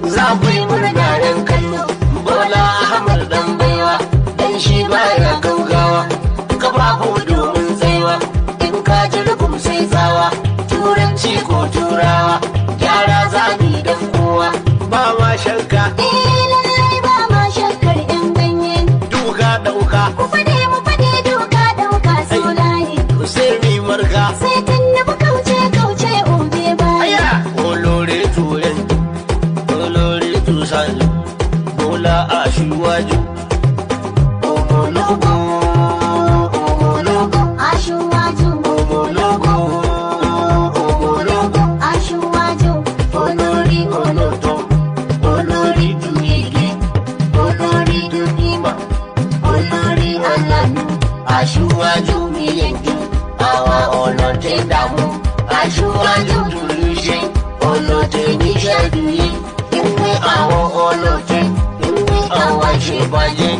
za ku yi murna yan kallo. Bola Ahmad dan baiwa, dan shi baya gaugawa, kafafu domin tsaiwa, in ka ji rugum sai tsawa, turanci ko turawa, gyara zabi dan kowa, ba ma shakka. lallai ba ma shakkar yan ganye. Duka dauka, Mu fade duka dauka solaye. sai mi marka. Sai tunnubu kauce obe baya. Aya, olore turen, olore tusan, Bola Aṣíwájú. Omologo, omologo, Aṣíwájú, omologo, omologo. Aṣíwájú, Olórí olóòótọ́, olórí dùnìgì, olórí dùnìmọ̀, olórí aláàánú. Aṣíwájú mi yanjú, àwọn ọlọ́tẹ̀ dààmú. Aṣíwájú dùnú ṣe, ọlọ́tẹ̀ níṣẹ́ dùn yìí. Ìwé àwọn ọlọ́tẹ̀, ìwé àwọn àṣebàjẹ́.